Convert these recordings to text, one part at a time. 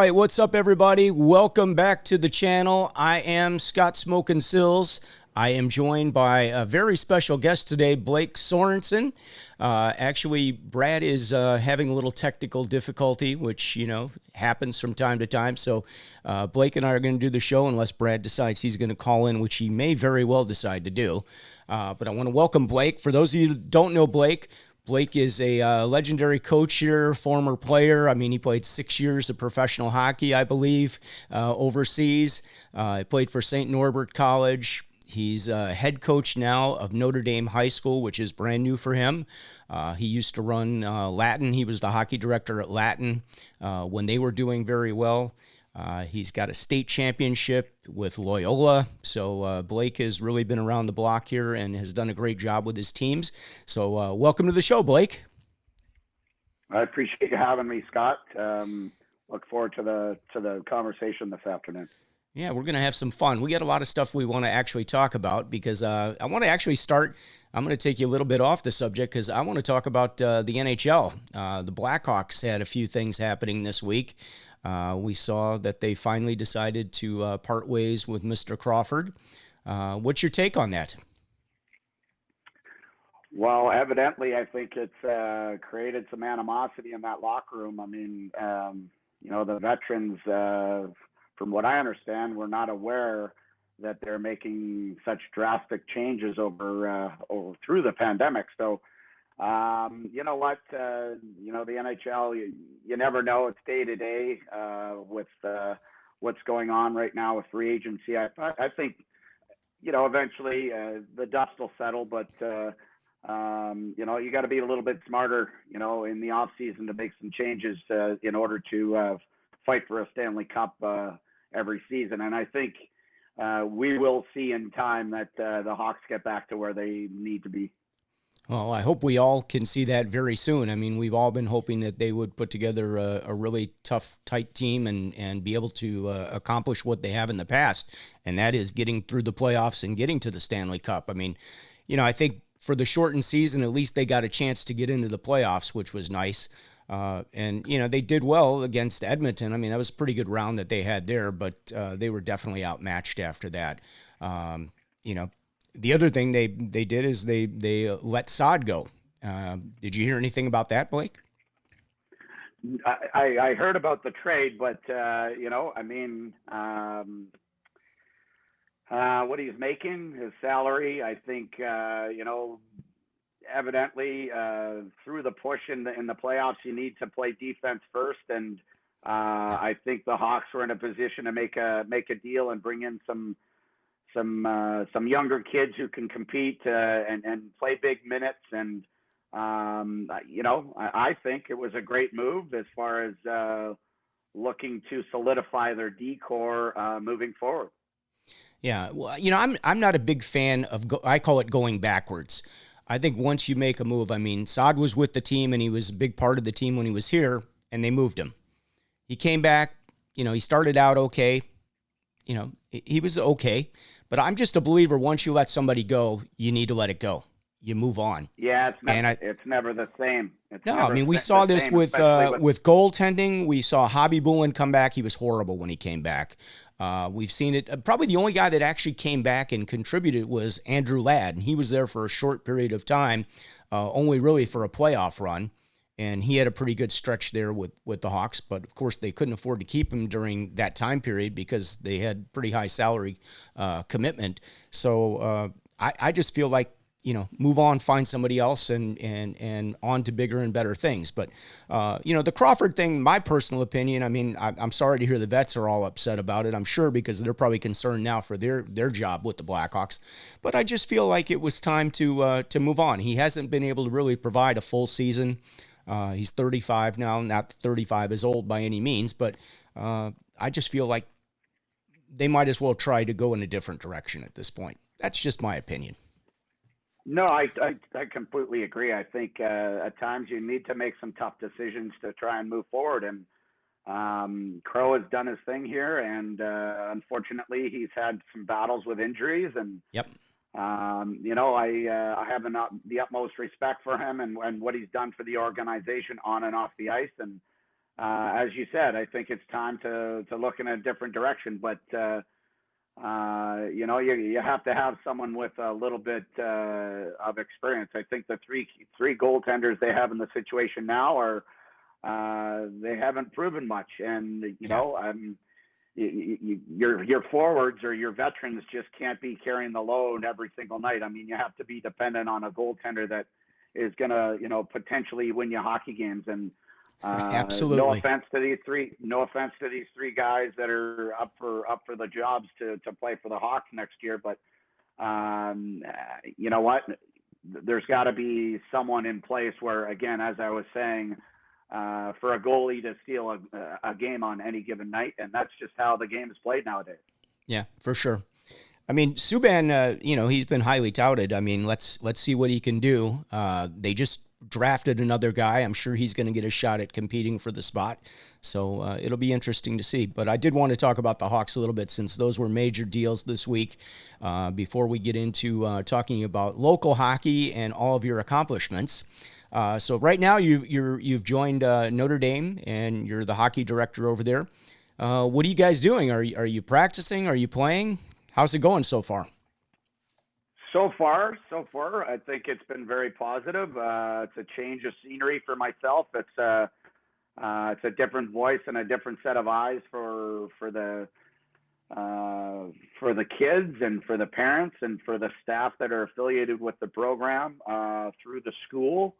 right, what's up, everybody? Welcome back to the channel. I am Scott Smokin' Sills. I am joined by a very special guest today, Blake Sorensen. Actually, Brad is having a little technical difficulty, which, happens from time to time. So Blake and I are going to do the show unless Brad decides he's going to call in, which he may very well decide to do. But I want to welcome Blake. For those of you who don't know Blake, Blake is a legendary coach here, former player. I mean, he played 6 years of professional hockey, I believe, overseas. He played for St. Norbert College. He's head coach now of Notre Dame High School, which is brand new for him. He used to run Latin. He was the hockey director at Latin when they were doing very well. He's got a state championship with Loyola. So Blake has really been around the block here and has done a great job with his teams. So welcome to the show, Blake. I appreciate you having me, Scott. Look forward to the conversation this afternoon. Yeah, we're going to have some fun. We got a lot of stuff we want to actually talk about because I want to actually start. I'm going to take you a little bit off the subject because I want to talk about the NHL. The Blackhawks had a few things happening this week. We saw that they finally decided to part ways with Mr. Crawford. What's your take on that? Well, evidently, I think it's created some animosity in that locker room. I mean, the veterans, from what I understand, were not aware that they're making such drastic changes over through the pandemic. So, you know what? The NHL, you never know. It's day to day with what's going on right now with free agency. I think, eventually the dust will settle, but you got to be a little bit smarter, in the off season to make some changes in order to fight for a Stanley Cup every season. And I think we will see in time that the Hawks get back to where they need to be. Well, I hope we all can see that very soon. I mean, we've all been hoping that they would put together a really tough, tight team and be able to accomplish what they have in the past, and that is getting through the playoffs and getting to the Stanley Cup. I mean, I think for the shortened season, at least they got a chance to get into the playoffs, which was nice. And they did well against Edmonton. I mean, that was a pretty good round that they had there, but they were definitely outmatched after that. The other thing they did is they let Saad go. Did you hear anything about that, Blake? I heard about the trade, but what he's making, his salary, I think, evidently through the push in the playoffs, you need to play defense first, and I think the Hawks were in a position to make a deal and bring in some younger kids who can compete and play big minutes. And I think it was a great move as far as looking to solidify their decor moving forward. Yeah, well, I'm not a big fan of I call it going backwards. I think once you make a move, I mean, Saad was with the team and he was a big part of the team when he was here, and they moved him. He came back, he started out okay. He was okay. But I'm just a believer, once you let somebody go, you need to let it go. You move on. Yeah, it's never the same. We saw this with goaltending. We saw Hobby Bullen come back. He was horrible when he came back. We've seen it. Probably the only guy that actually came back and contributed was Andrew Ladd, and he was there for a short period of time, only really for a playoff run. And he had a pretty good stretch there with the Hawks, but of course they couldn't afford to keep him during that time period because they had pretty high salary commitment. So I just feel like, move on, find somebody else, and on to bigger and better things. But, the Crawford thing, my personal opinion, I mean, I'm sorry to hear the vets are all upset about it, I'm sure, because they're probably concerned now for their job with the Blackhawks. But I just feel like it was time to move on. He hasn't been able to really provide a full season. He's 35 now, not 35 is old by any means, but I just feel like they might as well try to go in a different direction at this point. That's just my opinion. No, I completely agree. I think at times you need to make some tough decisions to try and move forward. And Crow has done his thing here, and unfortunately, he's had some battles with injuries. And yep. I have the utmost respect for him and what he's done for the organization on and off the ice. And as you said, I think it's time to look in a different direction. But you have to have someone with a little bit of experience. I think the three goaltenders they have in the situation now are they haven't proven much, and your forwards or your veterans just can't be carrying the load every single night. I mean, you have to be dependent on a goaltender that is gonna potentially win you hockey games. And Absolutely. no offense to these three guys that are up for the jobs to play for the Hawks next year, but you know what? There's got to be someone in place where, again, as I was saying, for a goalie to steal a game on any given night, and that's just how the game is played nowadays. Yeah, for sure. I mean, Subban, he's been highly touted. I mean, let's see what he can do. They just drafted another guy. I'm sure he's going to get a shot at competing for the spot. So it'll be interesting to see. But I did want to talk about the Hawks a little bit since those were major deals this week before we get into talking about local hockey and all of your accomplishments. So right now you've joined Notre Dame and you're the hockey director over there. What are you guys doing? Are you practicing? Are you playing? How's it going so far? So far, I think it's been very positive. It's a change of scenery for myself. It's a different voice and a different set of eyes for the kids and for the parents and for the staff that are affiliated with the program through the school.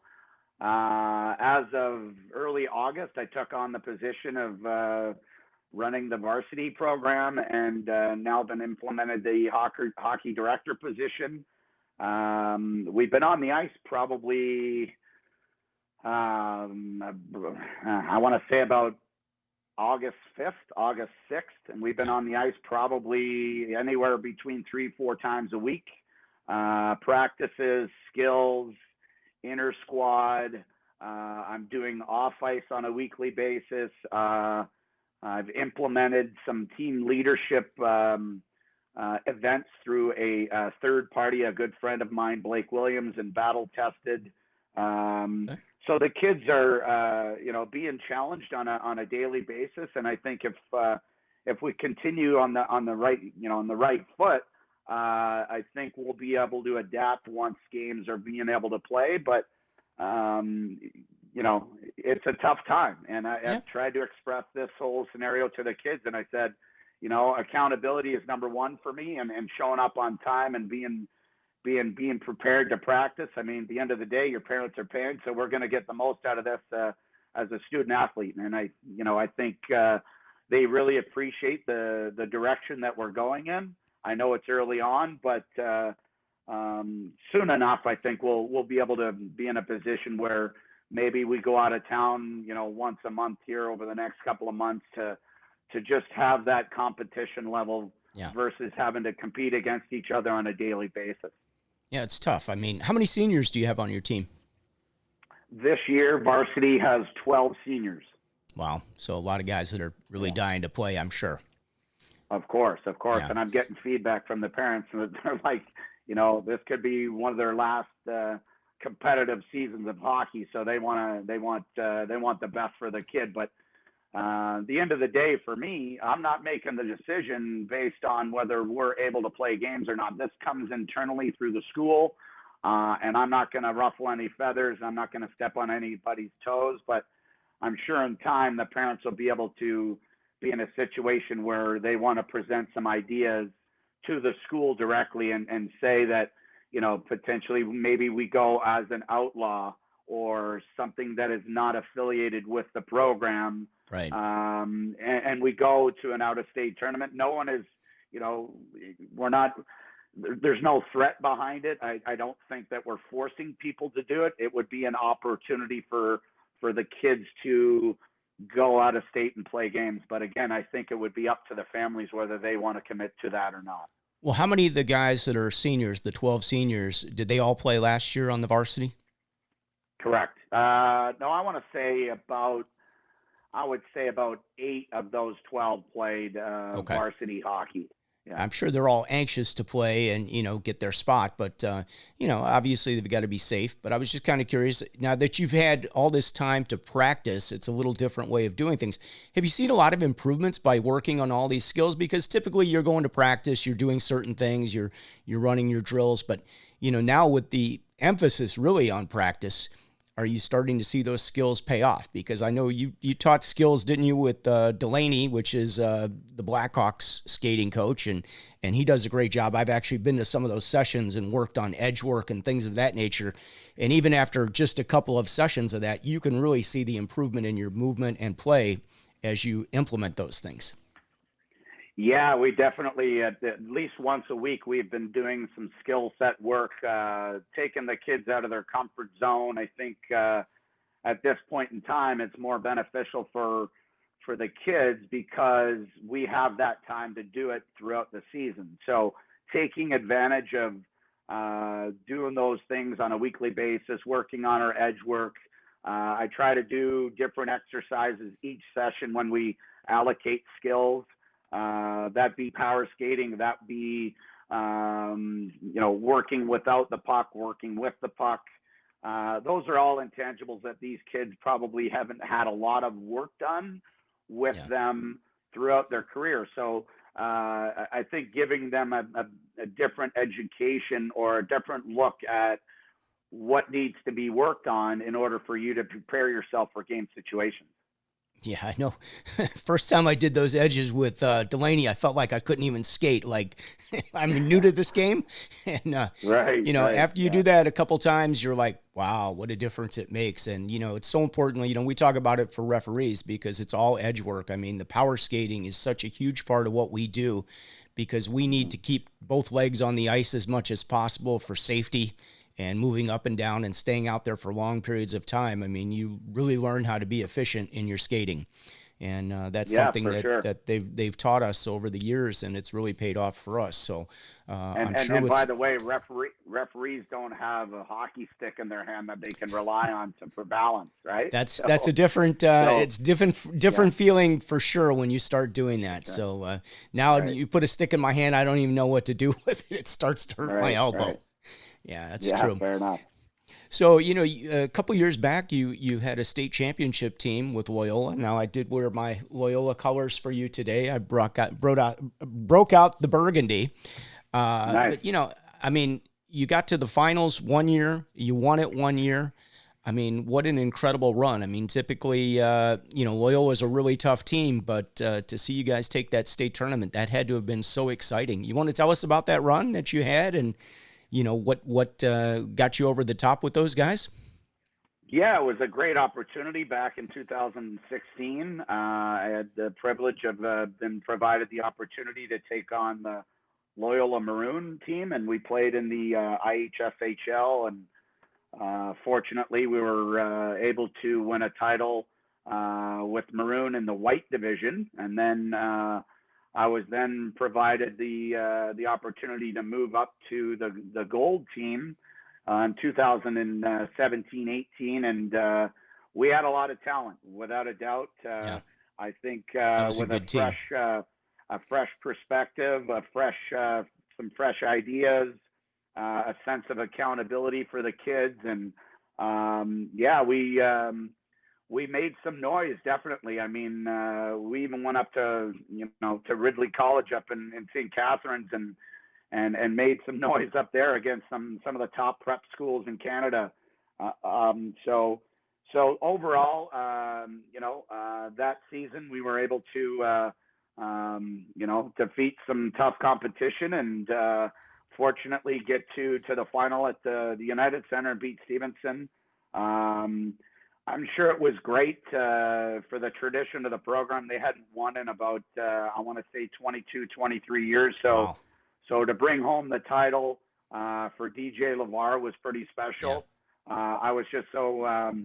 As of early August, I took on the position of running the varsity program, and now been implemented the hockey director position. We've been on the ice probably, I want to say about August 5th, August 6th, and we've been on the ice probably anywhere between 3-4 times a week. Practices, skills, inter squad. I'm doing off ice on a weekly basis. I've implemented some team leadership events through a third party, a good friend of mine, Blake Williams, and Battle Tested. Okay. So the kids are, being challenged on a daily basis, and I think if we continue on the right foot, I think we'll be able to adapt once games are being able to play. But it's a tough time. And I've tried to express this whole scenario to the kids. And I said, accountability is number one for me, and showing up on time and being prepared to practice. I mean, at the end of the day, your parents are paying, so we're going to get the most out of this as a student athlete. And I think they really appreciate the direction that we're going in. I know it's early on, but soon enough, I think we'll be able to be in a position where maybe we go out of town, once a month here over the next couple of months to just have that competition level versus having to compete against each other on a daily basis. Yeah, it's tough. I mean, how many seniors do you have on your team? This year, varsity has 12 seniors. Wow. So a lot of guys that are really dying to play, I'm sure. Of course. Yeah. And I'm getting feedback from the parents that they're like, this could be one of their last competitive seasons of hockey. So they want the best for the kid. But at the end of the day, for me, I'm not making the decision based on whether we're able to play games or not. This comes internally through the school, and I'm not going to ruffle any feathers. I'm not going to step on anybody's toes. But I'm sure in time the parents will be able to be in a situation where they want to present some ideas to the school directly and say that, potentially maybe we go as an outlaw or something that is not affiliated with the program. Right. And we go to an out-of-state tournament. No one is, there's no threat behind it. I don't think that we're forcing people to do it. It would be an opportunity for the kids to go out of state and play games. But again, I think it would be up to the families whether they want to commit to that or not. Well, how many of the guys that are seniors, the 12 seniors, did they all play last year on the varsity? Correct. No, I would say about 8 of those 12 played varsity hockey. Yeah. I'm sure they're all anxious to play and, get their spot, but, obviously they've got to be safe. But I was just kind of curious, now that you've had all this time to practice, it's a little different way of doing things. Have you seen a lot of improvements by working on all these skills? Because typically you're going to practice, you're doing certain things, you're running your drills, but, now with the emphasis really on practice, are you starting to see those skills pay off? Because I know you taught skills, didn't you, with Delaney, which is the Blackhawks skating coach, and he does a great job. I've actually been to some of those sessions and worked on edge work and things of that nature. And even after just a couple of sessions of that, you can really see the improvement in your movement and play as you implement those things. Yeah, we definitely, at least once a week, we've been doing some skill set work, taking the kids out of their comfort zone. I think at this point in time, it's more beneficial for the kids because we have that time to do it throughout the season. So taking advantage of doing those things on a weekly basis, working on our edge work. I try to do different exercises each session when we allocate skills. That be power skating, that be, working without the puck, working with the puck. Those are all intangibles that these kids probably haven't had a lot of work done with them throughout their career. So I think giving them a different education or a different look at what needs to be worked on in order for you to prepare yourself for game situations. Yeah, I know. First time I did those edges with Delaney, I felt like I couldn't even skate. Like, I'm new to this game. And, after you do that a couple times, you're like, wow, what a difference it makes. And, it's so important. We talk about it for referees because it's all edge work. I mean, the power skating is such a huge part of what we do because we need to keep both legs on the ice as much as possible for safety and moving up and down and staying out there for long periods of time. I mean, you really learn how to be efficient in your skating. And that's something that they've taught us over the years, and it's really paid off for us. So, and by the way, referees don't have a hockey stick in their hand that they can rely on for balance, right? That's a different. It's different feeling for sure when you start doing that. Sure. So now you put a stick in my hand, I don't even know what to do with it. It starts to hurt my elbow. Right. Yeah, that's true. Fair enough. So, a couple years back, you had a state championship team with Loyola. Now, I did wear my Loyola colors for you today. I broke out the burgundy. Nice. But, you got to the finals one year. You won it one year. I mean, what an incredible run. I mean, typically, Loyola is a really tough team, but to see you guys take that state tournament, that had to have been so exciting. You want to tell us about that run that you had and what got you over the top with those guys? Yeah, it was a great opportunity back in 2016. I had the privilege of been provided the opportunity to take on the Loyola Maroon team, and we played in the IHFHL. And fortunately, we were able to win a title with Maroon in the white division, and then I was then provided the opportunity to move up to the gold team in 2017-18, and we had a lot of talent, without a doubt. I think with a fresh perspective, some fresh ideas, a sense of accountability for the kids, and we made some noise, definitely. I mean, we even went up to Ridley College up in St. Catharines and made some noise up there against some of the top prep schools in Canada. So overall, that season we were able to defeat some tough competition and fortunately get to the final at the United Center and beat Stevenson. I'm sure it was great for the tradition of the program. They hadn't won in about, I want to say 22, 23 years. So to bring home the title for DJ LeVar was pretty special. Yeah. I was just so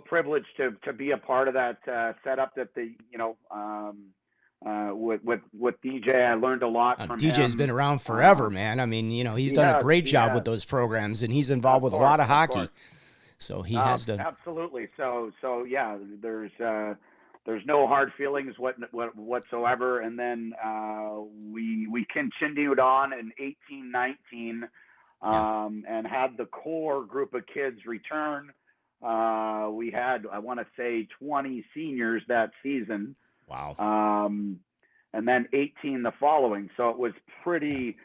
privileged to be a part of that setup that with DJ, I learned a lot from him. DJ's been around forever, man. I mean, he's done a great job with those programs, and he's involved with a lot of hockey. So he has to. Absolutely. So yeah, there's there's no hard feelings whatsoever. And then we continued on in 18-19 and had the core group of kids return. We had, I want to say, 20 seniors that season. Wow. And then 18 the following. So it was pretty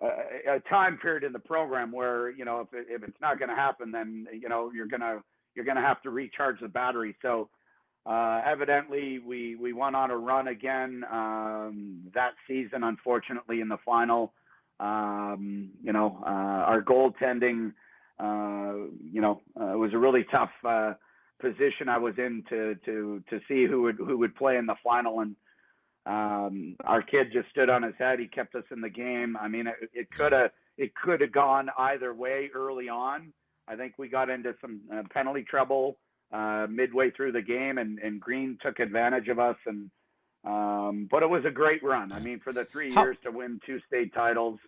a time period in the program where, you know, if it's not going to happen, then, you know, you're going to have to recharge the battery. So evidently we went on a run again that season, unfortunately, in the final. You know, our goaltending, you know, was a really tough position I was in to see who would play in the final. And our kid just stood on his head. He kept us in the game. I mean, it could have gone either way early on. I think we got into some penalty trouble midway through the game, and Green took advantage of us. And but it was a great run. I mean, for the 3 years to win 2 state titles,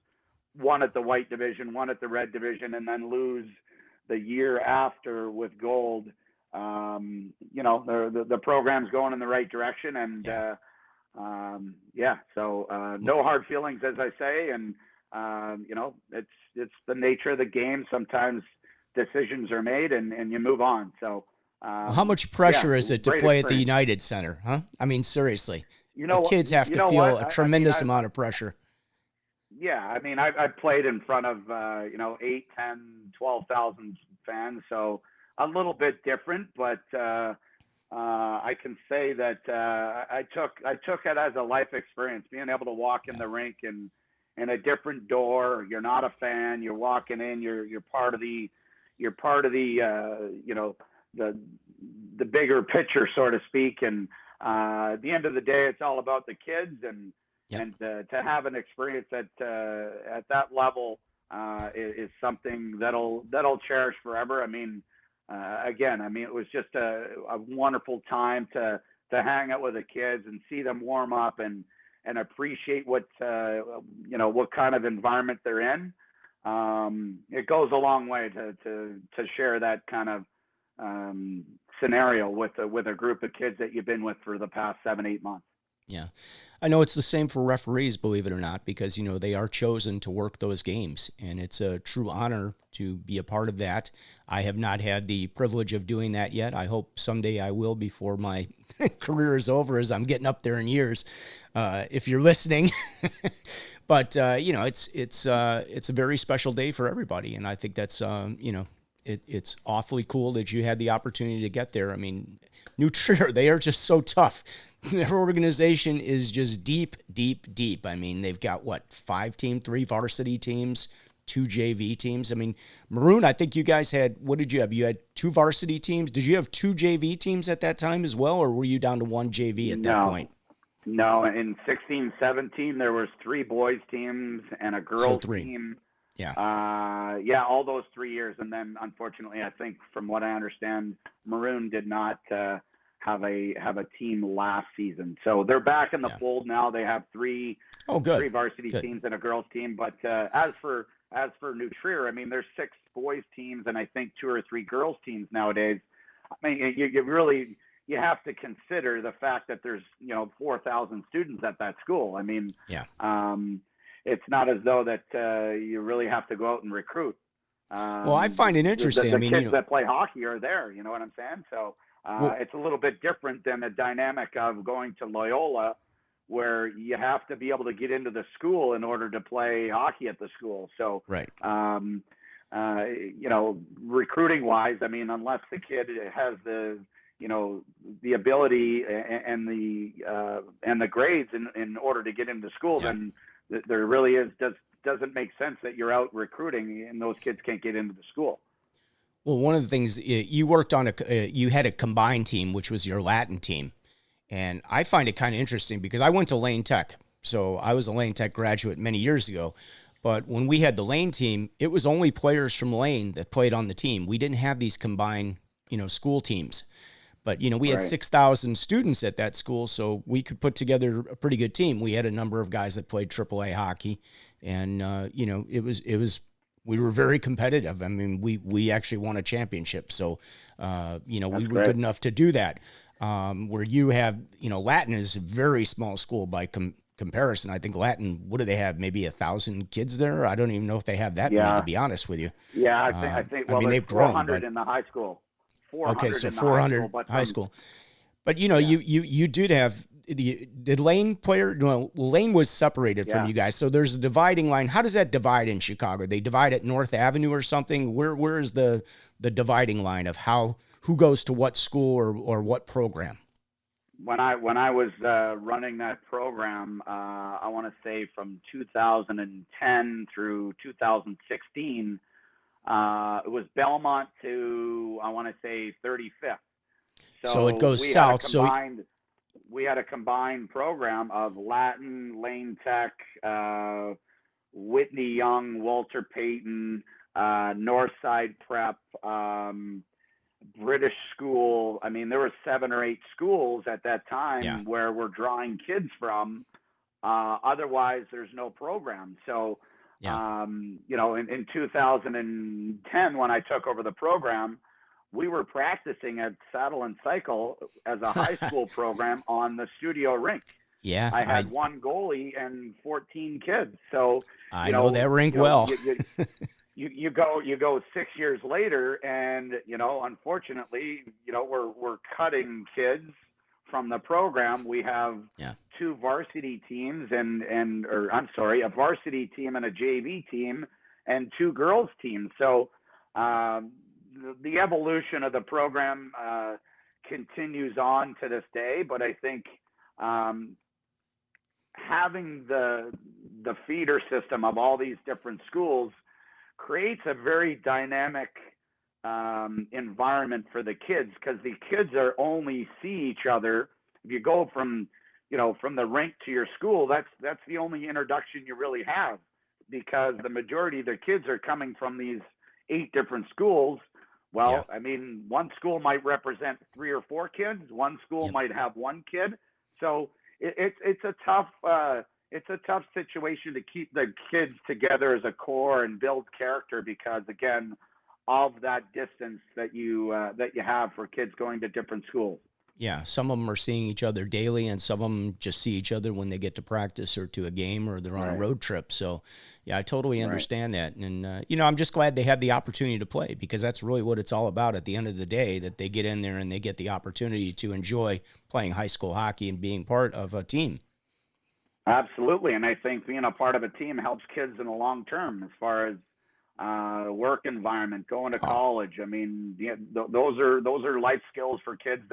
one at the white division, one at the red division, and then lose the year after with gold. You know, the program's going in the right direction, and so no hard feelings, as I say. And you know, it's the nature of the game. Sometimes decisions are made, and you move on. So how much pressure is it to play at the United Center, huh? I mean, seriously, you know, the kids have to feel a tremendous amount of pressure. Yeah, I mean, I've played in front of you know, 8, 10, 12,000 fans, so a little bit different, but I can say that I took it as a life experience, being able to walk in the rink and in a different door. You're not a fan. You're walking in. You're part of the you know, the bigger picture, so to speak. And at the end of the day, it's all about the kids, and to have an experience at that level is something that'll cherish forever. I mean, again, I mean, it was just a wonderful time to hang out with the kids and see them warm up and appreciate what you know, what kind of environment they're in. It goes a long way to share that kind of scenario with a group of kids that you've been with for the past 7-8 months. Yeah. I know it's the same for referees, believe it or not, because, you know, they are chosen to work those games, and it's a true honor to be a part of that. I have not had the privilege of doing that yet. I hope someday I will before my career is over, as I'm getting up there in years, if you're listening. But, you know, it's a very special day for everybody, and I think that's, you know, it's awfully cool that you had the opportunity to get there. I mean, New Trier, they are just so tough. Their organization is just deep, deep, deep. I mean, they've got, 5 teams, 3 varsity teams, 2 JV teams. I mean, Maroon, I think you guys had, what did you have? You had 2 varsity teams. Did you have 2 JV teams at that time as well, or were you down to 1 JV at that point? No, in 16-17, there was 3 boys teams and a girls team. Yeah. All those 3 years. And then, unfortunately, I think from what I understand, Maroon did not have a team last season. So they're back in the fold now. They have 3 varsity teams and a girls team. But as for New Trier, I mean, there's 6 boys teams and I think 2 or 3 girls teams nowadays. I mean, you have to consider the fact that there's, you know, 4,000 students at that school. I mean, it's not as though that you really have to go out and recruit. Well, I find it interesting. The kids that play hockey are there. You know what I'm saying? So it's a little bit different than the dynamic of going to Loyola, where you have to be able to get into the school in order to play hockey at the school. So, right. You know, recruiting wise, I mean, unless the kid has the, you know, the ability and the grades in order to get into school, then there really doesn't make sense that you're out recruiting and those kids can't get into the school. Well, one of the things you worked on, you had a combined team, which was your Latin team. And I find it kind of interesting because I went to Lane Tech. So I was a Lane Tech graduate many years ago. But when we had the Lane team, it was only players from Lane that played on the team. We didn't have these combined, you know, school teams. But, you know, we had 6,000 students at that school, so we could put together a pretty good team. We had a number of guys that played AAA hockey. And, you know, we were very competitive. I mean, we actually won a championship. So, you know, we were good enough to do that. where you have, Latin is a very small school by comparison. I think Latin, what do they have? Maybe 1,000 kids there. I don't even know if they have that many, to Yeah, be honest with you. yeah. I think. I Well, mean, there's they've grown, 400 but in the high school. okay, 400 so in the high school, 400 but high from school. But yeah, you did have did Lane player? No, Lane was separated from yeah. you guys, so there's a dividing line. How does that divide in Chicago? They divide at North Avenue or something. Where is the dividing line of who goes to what school or what program? When I was running that program, I want to say from 2010 through 2016, it was Belmont to, I want to say, 35th. So it So goes south. So we had a combined program of Latin, Lane Tech, Whitney Young, Walter Payton, Northside Prep, British School. I mean, there were 7 or 8 schools at that yeah, time where we're drawing kids from. Otherwise, there's no program. So, yeah. in 2010, when I took over the program, we were practicing at Saddle and Cycle as a high school program on the studio rink. Yeah, I had one goalie and 14 kids. So, I know that rink you know, well. you go 6 years later, and unfortunately, we're cutting kids from the program. We have Yeah. 2 varsity teams or I'm sorry, a varsity team and a JV team and 2 girls teams. So the evolution of the program continues on to this day, but I think having the feeder system of all these different schools creates a very dynamic environment for the kids, because the kids are only see each other. If you go from from the rink to your school, that's the only introduction you really have, because the majority of the kids are coming from these 8 different schools. Yeah. Well, I mean, one school might represent 3 or 4 kids, one school Yep. might have 1 kid. So it's a tough situation to keep the kids together as a core and build character, because again, of that distance that you have for kids going to different schools. Yeah, some of them are seeing each other daily, and some of them just see each other when they get to practice or to a game or they're on a Right. road trip. So, yeah, I totally Right. understand that. And, I'm just glad they have the opportunity to play, because that's really what it's all about at the end of the day, that they get in there and they get the opportunity to enjoy playing high school hockey and being part of a team. Absolutely, and I think being a part of a team helps kids in the long term, as far as work environment, going to Oh, college. I mean, those are life skills for kids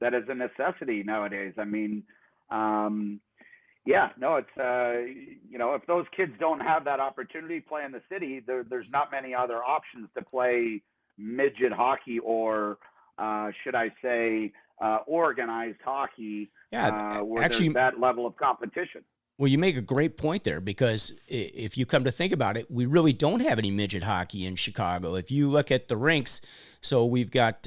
that is a necessity nowadays. I mean, yeah, no, it's if those kids don't have that opportunity to play in the city, there's not many other options to play midget hockey, or should I say organized hockey, yeah, where there's actually, that level of competition. well, you make a great point there, because if you come to think about it, we really don't have any midget hockey in Chicago. If you look at the rinks, so we've got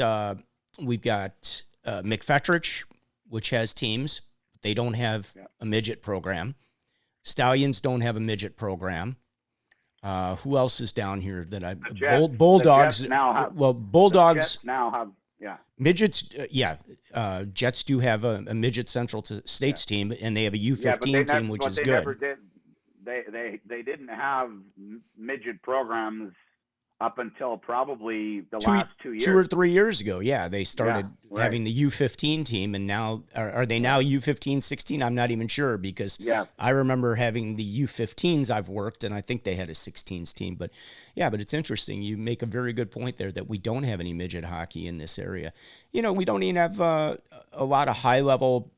McFetrich, which has teams. They don't have Yeah. a midget program. Stallions don't have a midget program. Who else is down here that The Jets, Bulldogs? Well, the Bulldogs Jets now have, yeah, midgets. Yeah, Jets do have a midget Central to yeah, States team, and they have a yeah, U15 team, which but is they good. never did. They didn't have midget programs up until probably the two last two two or years. 3 years ago, yeah, they Yeah, started right. having the U15 team, and now are they now U15 16? I'm not even sure, because Yeah, I remember having the U15s I've worked, and I think they had a 16s team. But yeah, but it's interesting. You make a very good point there, that we don't have any midget hockey in this area. We don't even have a lot of high level.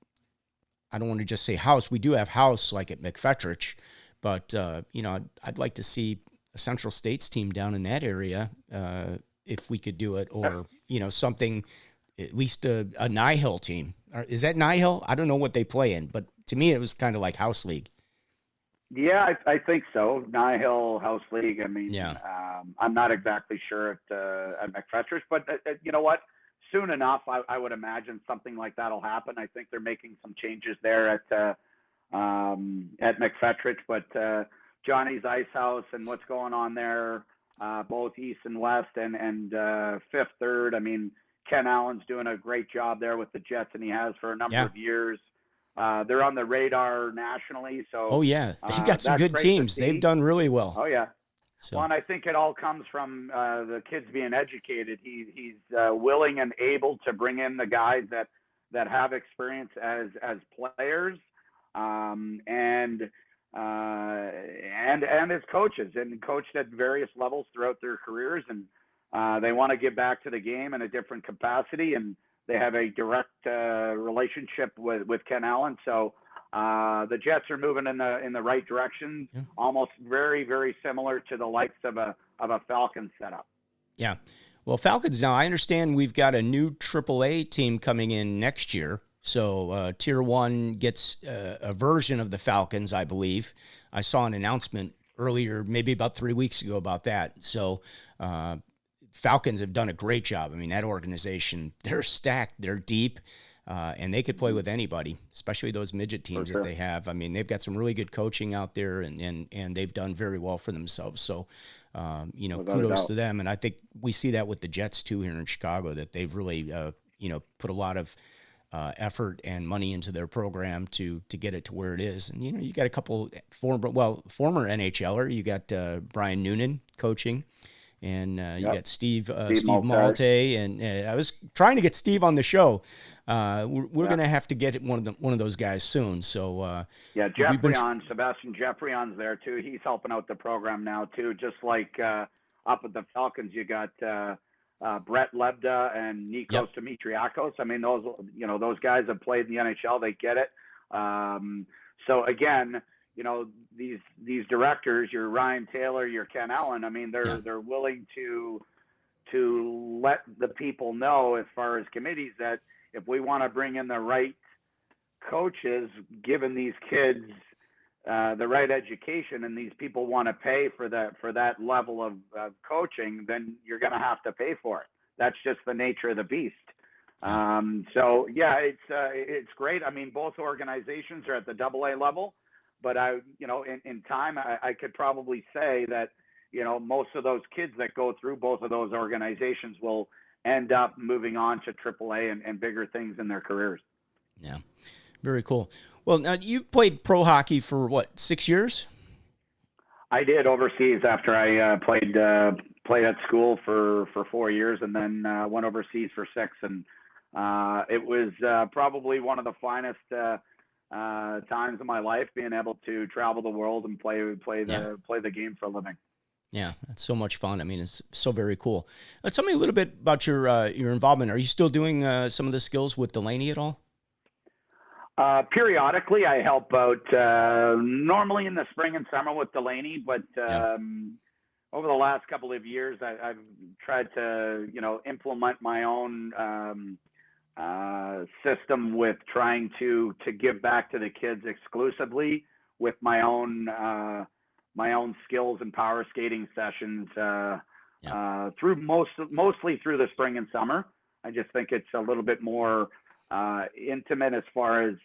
I don't want to just say house. We do have house, like at McFetrich, but I'd like to see a Central States team down in that area, if we could do it, or something, at least a Nihil team. Is that Nihil? I don't know what they play in, but to me it was kind of like house league. yeah, I think so. Nihil House League. I mean, Yeah, I'm not exactly sure at McFetrich, but you know what? Soon enough, I would imagine something like that'll happen. I think they're making some changes there at McFetrich, but Johnny's Ice House and what's going on there, both east and west, and fifth, third. I mean, Ken Allen's doing a great job there with the Jets, and he has for a number Yeah. of years. They're on the radar nationally, Oh so yeah, they've got some that's good great to teams. They've see. done really well. Oh yeah. Well, So and I think it all comes from the kids being educated. He's willing and able to bring in the guys that have experience as players, and as coaches, and coached at various levels throughout their careers, and they want to give back to the game in a different capacity, and they have a direct relationship with Ken Allen. So the Jets are moving in the right direction, yeah. almost very, very similar to the likes of a Falcons setup. Yeah. Well, Falcons now, I understand we've got a new AAA team coming in next year. So Tier 1 gets a version of the Falcons, I believe. I saw an announcement earlier, maybe about 3 weeks ago about that. So Falcons have done a great job. I mean, that organization, they're stacked, they're deep, and they could play with anybody, especially those midget teams that they have. I mean, they've got some really good coaching out there, and they've done very well for themselves. So, kudos to them. And I think we see that with the Jets, too, here in Chicago, that they've really, put a lot of effort and money into their program to get it to where it is. And, you got a couple former NHLer. You got Brian Noonan coaching. And you got Steve Malte, and I was trying to get Steve on the show. We're going to have to get one of those guys soon. So Sebastian Geoffrion's there too. He's helping out the program now too. Just like up at the Falcons, you got Brett Lebda and Nikos Dimitriakos. I mean, those guys have played in the NHL. They get it. So again, these directors, your Ryan Taylor, your Ken Allen, I mean, they're willing to let the people know, as far as committees, that if we want to bring in the right coaches, given these kids the right education, and these people want to pay for that level of coaching, then you're going to have to pay for it. That's just the nature of the beast. So yeah, it's great. I mean, both organizations are at the AA level. But in time, I could probably say that, most of those kids that go through both of those organizations will end up moving on to AAA and bigger things in their careers. Yeah, very cool. Well, now you played pro hockey for 6 years? I did overseas after I played at school for 4 years, and then went overseas for 6. And it was probably one of the finest times of my life, being able to travel the world and play the game for a living. Yeah, that's so much fun. I mean, it's so very cool. Tell me a little bit about your involvement. Are you still doing some of the skills with Delaney at all? Periodically, I help out normally in the spring and summer with Delaney, but over the last couple of years, I've tried to implement my own system with trying to give back to the kids exclusively with my own skills and power skating sessions through mostly through the spring and summer. I just think it's a little bit more intimate as far as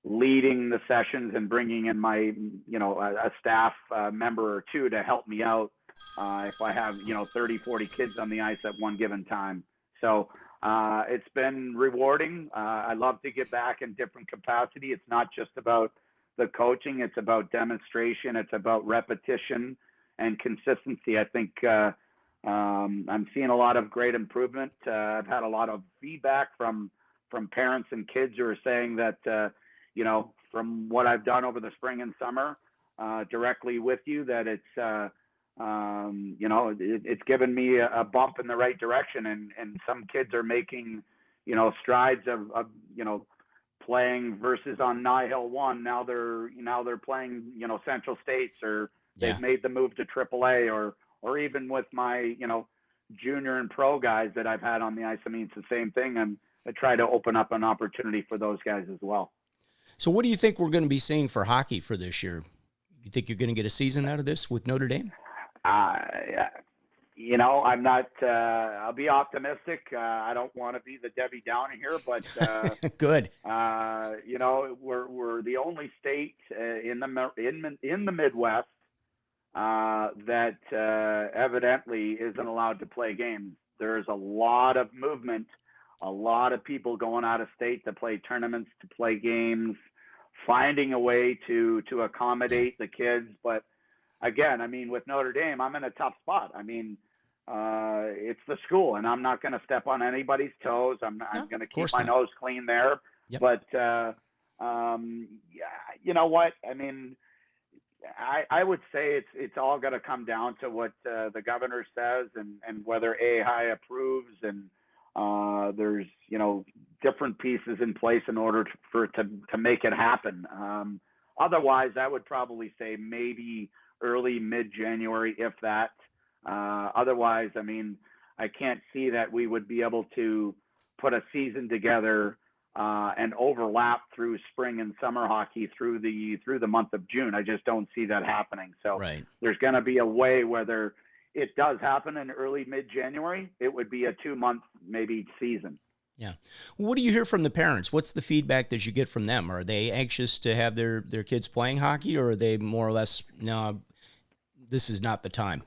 leading the sessions and bringing in my a staff member or two to help me out if I have 30-40 kids on the ice at one given time. So it's been rewarding. I love to get back in different capacity. It's not just about the coaching. It's about demonstration. It's about repetition and consistency. I think I'm seeing a lot of great improvement. I've had a lot of feedback from parents and kids who are saying that, from what I've done over the spring and summer directly with you, that it's given me a bump in the right direction, and some kids are making, strides of playing versus on Nihil 1. Now they're playing, Central States, or they've made the move to AAA, or even with my, junior and pro guys that I've had on the ice. I mean, it's the same thing. I try to open up an opportunity for those guys as well. So what do you think we're going to be seeing for hockey for this year? You think you're going to get a season out of this with Notre Dame? I'm not, I'll be optimistic. I don't want to be the Debbie Downer here, but, good. We're the only state, in the Midwest, that, evidently isn't allowed to play games There's a lot of movement, a lot of people going out of state to play tournaments, to play games, finding a way to accommodate the kids. But again, I mean, with Notre Dame, I'm in a tough spot. I mean, it's the school, and I'm not going to step on anybody's toes. I'm going to keep my nose clean there. Yep. But you know what? I mean, I would say it's all going to come down to what the governor says and whether AHI approves, and there's different pieces in place in order to make it happen. Otherwise, I would probably say maybe early mid-January, if that. Otherwise, I mean, I can't see that we would be able to put a season together and overlap through spring and summer hockey through the month of June. I just don't see that happening. So There's going to be a way, whether it does happen in early mid-January, it would be a 2-month maybe season. Yeah. What do you hear from the parents? What's the feedback that you get from them? Are they anxious to have their kids playing hockey, or are they more or less, no, this is not the time?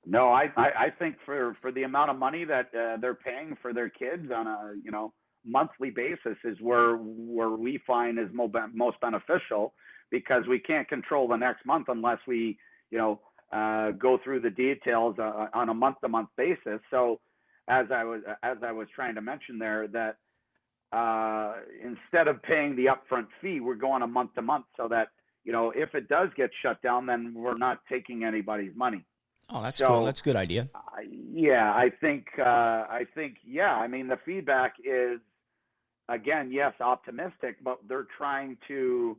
No, I think for the amount of money that they're paying for their kids on a monthly basis is where we find is most beneficial, because we can't control the next month unless we go through the details on a month-to-month basis. So as I was trying to mention there, that instead of paying the upfront fee, we're going a month-to-month, so that if it does get shut down, then we're not taking anybody's money. Oh, that's cool. That's a good idea. Yeah, I think, yeah. I mean, the feedback is, again, yes, optimistic, but they're trying to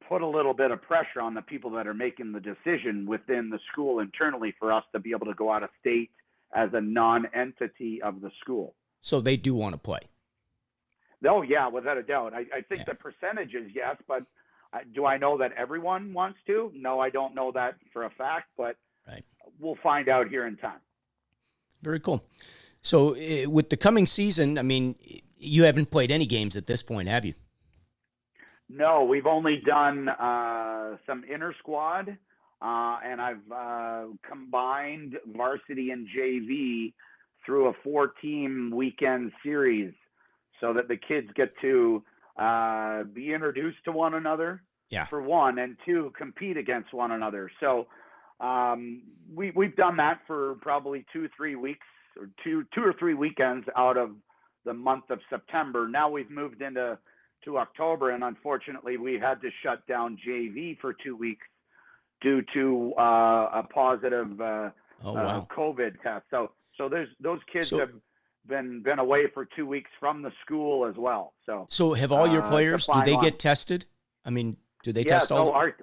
put a little bit of pressure on the people that are making the decision within the school internally for us to be able to go out of state as a non-entity of the school. So they do want to play. Oh, yeah, without a doubt. I think the percentages, yes, but do I know that everyone wants to? No, I don't know that for a fact, but we'll find out here in time. Very cool. So with the coming season, I mean, you haven't played any games at this point, have you? No, we've only done some inter squad, and I've combined varsity and JV through a 4-team weekend series, so that the kids get to be introduced to one another, for one, and two, compete against one another. So we've done that for probably 2-3 weeks, or two or three weekends out of the month of September. Now we've moved into October, and unfortunately we had to shut down JV for 2 weeks due to a positive COVID test. So those kids have been away for 2 weeks from the school as well. So have all your players, do they get tested? I mean, do they test all? Our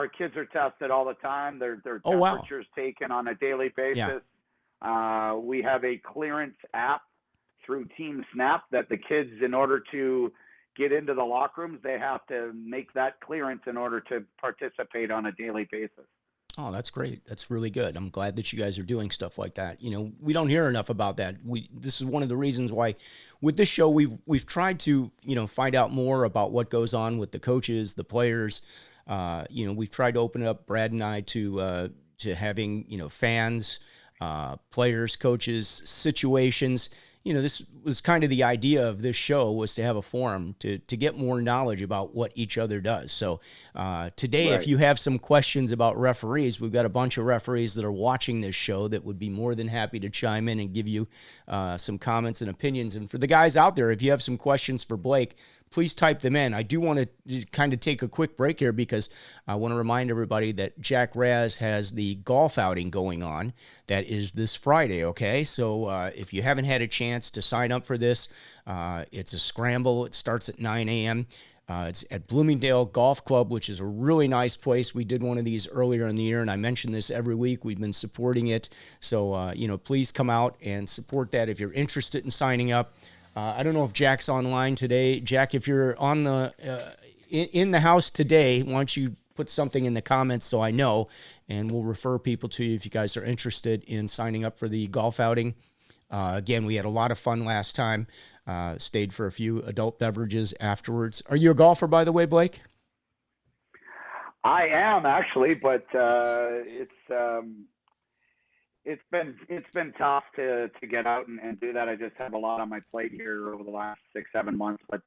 kids are tested all the time. Their temperatures taken on a daily basis. We have a clearance app through Team Snap that the kids, in order to get into the locker rooms, they have to make that clearance in order to participate on a daily basis. Oh, that's great. That's really good. I'm glad that you guys are doing stuff like that. We don't hear enough about that. This is one of the reasons why with this show, we've tried to, find out more about what goes on with the coaches, the players. We've tried to open up, Brad and I, to having, fans, players, coaches, situations. This was kind of the idea of this show, was to have a forum to get more knowledge about what each other does. So today, if you have some questions about referees, we've got a bunch of referees that are watching this show that would be more than happy to chime in and give you some comments and opinions. And for the guys out there, if you have some questions for Blake, please type them in. I do want to kind of take a quick break here, because I want to remind everybody that Jack Raz has the golf outing going on. That is this Friday, okay? So if you haven't had a chance to sign up for this, it's a scramble. It starts at 9 a.m. It's at Bloomingdale Golf Club, which is a really nice place. We did one of these earlier in the year, and I mention this every week. We've been supporting it. So, please come out and support that if you're interested in signing up. I don't know if Jack's online today. Jack, if you're on in the house today, why don't you put something in the comments so I know, and we'll refer people to you if you guys are interested in signing up for the golf outing. Again, we had a lot of fun last time. Stayed for a few adult beverages afterwards. Are you a golfer, by the way, Blake? I am, actually, but it's been tough to get out and do that. I just have a lot on my plate here over the last 6-7 months, but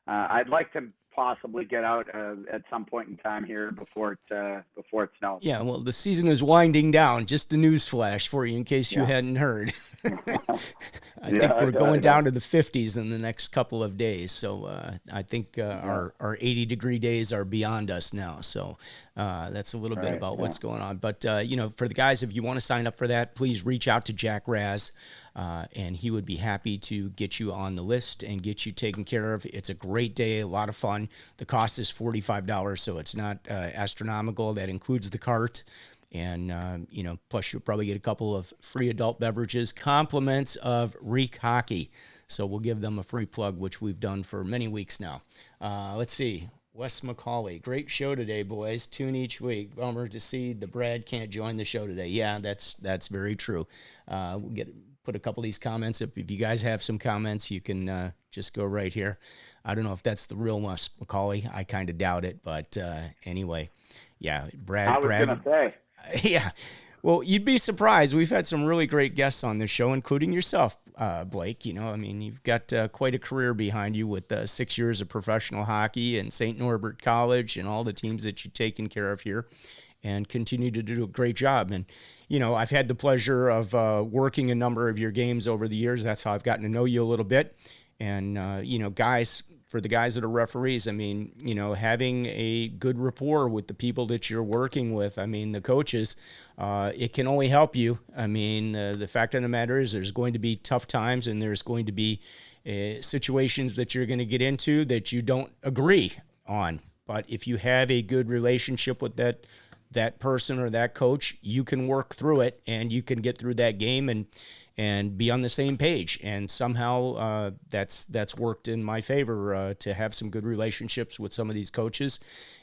I'd like to possibly get out at some point in time here before it snows. Yeah, well, the season is winding down. Just a news flash for you in case you Yeah. hadn't heard. I think Yeah, we're I going know. down to the 50s in the next couple of days. So I think our 80-degree days are beyond us now. So that's a little bit Right, about yeah. what's going on. But, for the guys, if you want to sign up for that, please reach out to Jack Raz. And he would be happy to get you on the list and get you taken care of. It's a great day, a lot of fun. The cost is $45, so it's not astronomical. That includes the cart. And, plus you'll probably get a couple of free adult beverages, compliments of Reek Hockey. So we'll give them a free plug, which we've done for many weeks now. Let's see. Wes McCauley, great show today, boys. Tune each week. Bummer to see the Brad can't join the show today. Yeah, that's very true. We'll put a couple of these comments up. If you guys have some comments, you can just go right here. I don't know if that's the real Wes McCauley. I kind of doubt it, but anyway, yeah, Brad. I was gonna say. Yeah. Well, you'd be surprised. We've had some really great guests on this show, including yourself, Blake. You've got quite a career behind you with 6 years of professional hockey and St. Norbert College and all the teams that you've taken care of here and continue to do a great job. And, I've had the pleasure of working a number of your games over the years. That's how I've gotten to know you a little bit. And, guys, for the guys that are referees, having a good rapport with the people that you're working with, the coaches, it can only help you. The fact of the matter is there's going to be tough times and there's going to be situations that you're going to get into that you don't agree on. But if you have a good relationship with that person or that coach, you can work through it and you can get through that game and be on the same page. And somehow that's worked in my favor to have some good relationships with some of these coaches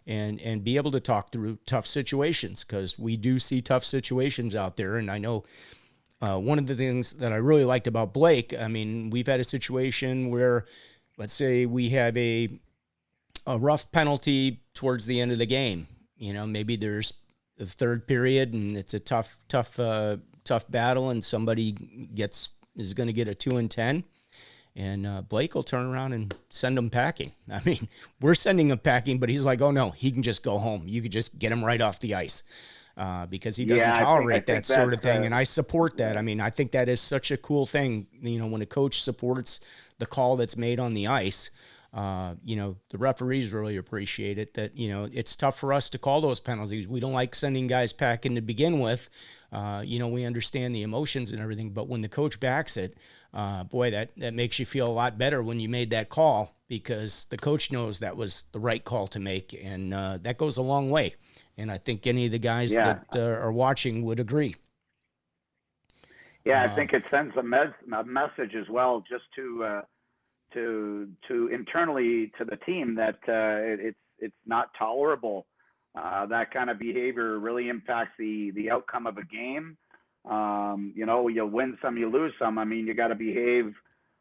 and be able to talk through tough situations, because we do see tough situations out there. And I know one of the things that I really liked about Blake, we've had a situation where, let's say we have a rough penalty towards the end of the game. Maybe there's the third period and it's a tough battle and somebody is going to get a 2-10, and Blake will turn around and send them packing. We're sending him packing, but he's like, oh no, he can just go home. You could just get him right off the ice because he doesn't tolerate that sort of thing. And I support that. I think that is such a cool thing. When a coach supports the call that's made on the ice, the referees really appreciate it. That, it's tough for us to call those penalties. We don't like sending guys packing to begin with. We understand the emotions and everything, but when the coach backs it, boy, that makes you feel a lot better when you made that call, because the coach knows that was the right call to make. And that goes a long way. And I think any of the guys that are watching would agree. Yeah, I think it sends a message as well, just to internally to the team that it's not tolerable. That kind of behavior really impacts the outcome of a game. You win some, you lose some. You got to behave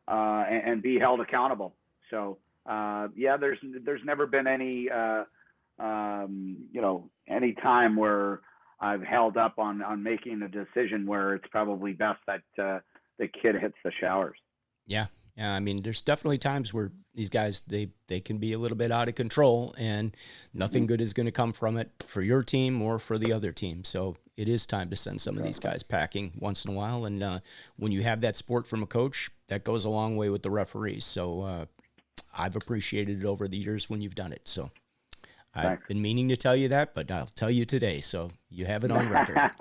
and be held accountable. So there's never been any any time where I've held up on making a decision where it's probably best that the kid hits the showers. Yeah. Yeah, there's definitely times where these guys, they can be a little bit out of control, and nothing good is going to come from it for your team or for the other team. So it is time to send some of these guys packing once in a while. And when you have that support from a coach, that goes a long way with the referees. So I've appreciated it over the years when you've done it. So I've been meaning to tell you that, but I'll tell you today. So you have it on record.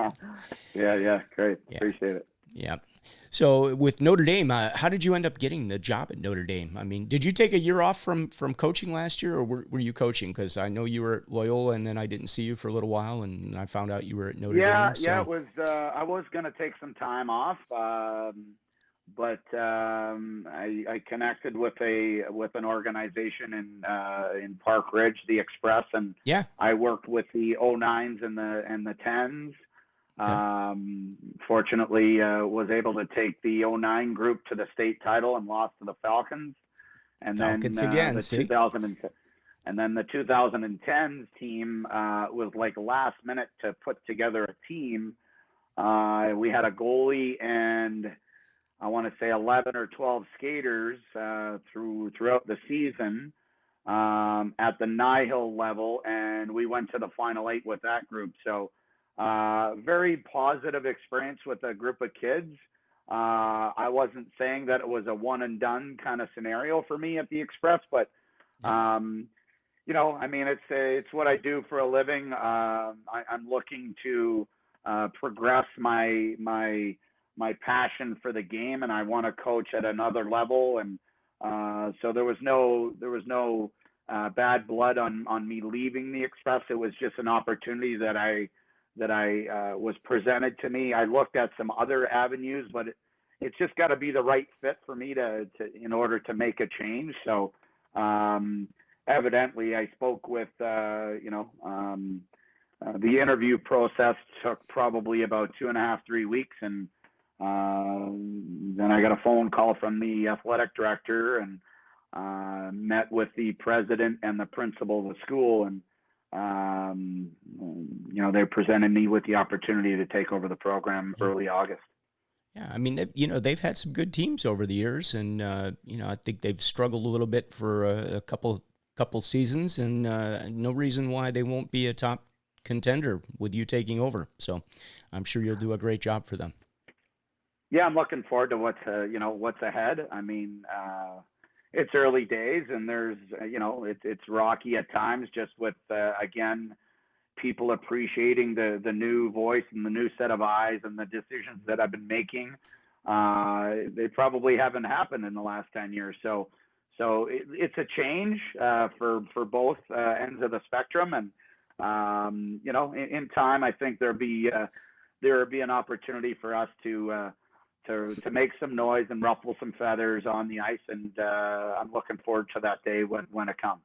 Yeah, great. Yeah. Appreciate it. Yeah. So with Notre Dame, how did you end up getting the job at Notre Dame? Did you take a year off from coaching last year, or were you coaching? Because I know you were at Loyola, and then I didn't see you for a little while, and I found out you were at Notre Dame. So. Yeah, it was. I was going to take some time off, but I connected with an organization in Park Ridge, the Express, and I worked with the 09s and the 10s. Fortunately, was able to take the 09 group to the state title and lost to the Falcons. And Falcons then again, the 2010, and then the 2010s team was like last minute to put together a team We had a goalie and I want to say 11 or 12 skaters throughout the season at the Nihil level, and we went to the final 8 with that group. So very positive experience with a group of kids. I wasn't saying that it was a one and done kind of scenario for me at the Express, but you know, I mean, it's what I do for a living. I'm looking to progress my passion for the game, and I want to coach at another level. And so there was no bad blood on me leaving the Express. It was just an opportunity that I was presented to me. I looked at some other avenues, but it's just got to be the right fit for me to in order to make a change. So evidently, I spoke with the interview process took probably about 2.5, 3 weeks, and then I got a phone call from the athletic director and met with the president and the principal of the school, and you know, they presented me with the opportunity to take over the program early August. Yeah, I mean, they've had some good teams over the years, and you know, I think they've struggled a little bit for a couple seasons, and no reason why they won't be a top contender with you taking over. So I'm sure you'll do a great job for them. Yeah, I'm looking forward to what's ahead. I mean, it's early days, and there's it's rocky at times, just with again, people appreciating the new voice and the new set of eyes and the decisions that I've been making. They probably haven't happened in the last 10 years. So it's a change for both ends of the spectrum, and you know, in time, I think there will be an opportunity for us to make some noise and ruffle some feathers on the ice, and I'm looking forward to that day when it comes.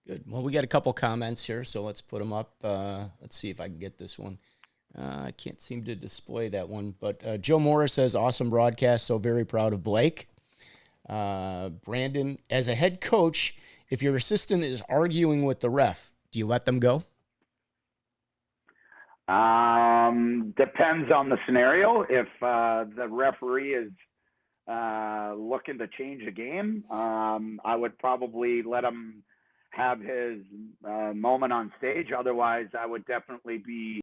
Good. Well, we got a couple comments here, so let's put them up. Let's see if I can get this one. I can't seem to display that one, but Joe Morris says, awesome broadcast, so very proud of Blake. Brandon, as a head coach, if your assistant is arguing with the ref, do you let them go? Depends on the scenario. If the referee is looking to change a game, I would probably let him have his moment on stage. Otherwise, I would definitely be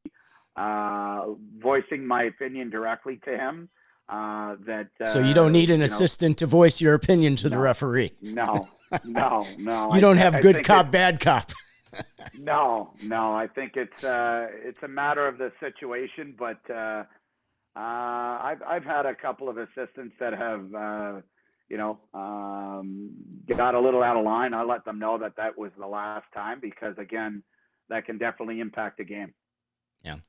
voicing my opinion directly to him. So you don't need an assistant to voice your opinion to the referee. No. You don't have good cop, bad cop. No. I think it's a matter of the situation, but I've had a couple of assistants that have got a little out of line. I let them know that was the last time, because again, that can definitely impact the game. Yeah.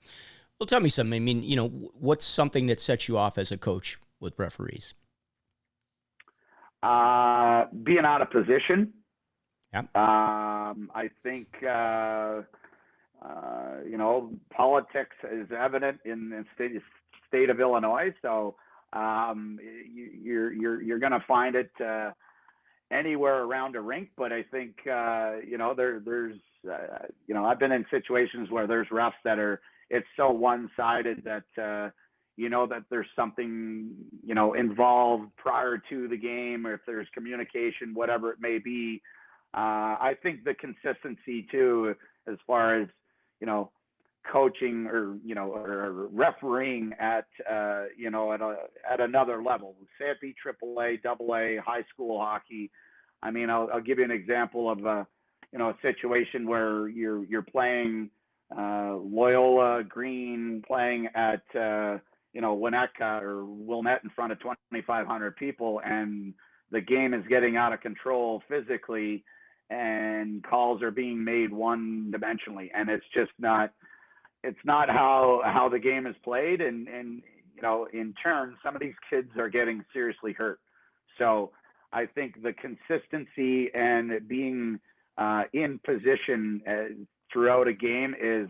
Well, tell me something. I mean, you know, what's something that sets you off as a coach with referees? Being out of position. Yeah. I think, politics is evident in the state of Illinois. So you're going to find it anywhere around a rink. But I think, there's I've been in situations where there's refs that it's so one-sided that, that there's something, involved prior to the game, or if there's communication, whatever it may be. I think the consistency too, as far as, coaching or refereeing at another level, say it be AAA, AA, high school hockey. I mean, I'll give you an example of a situation where you're playing Loyola Green playing at Winnetka or Wilmette in front of 2,500 people, and the game is getting out of control physically, and calls are being made one-dimensionally, and it's not how the game is played, and in turn, some of these kids are getting seriously hurt. So I think the consistency and being in position throughout a game is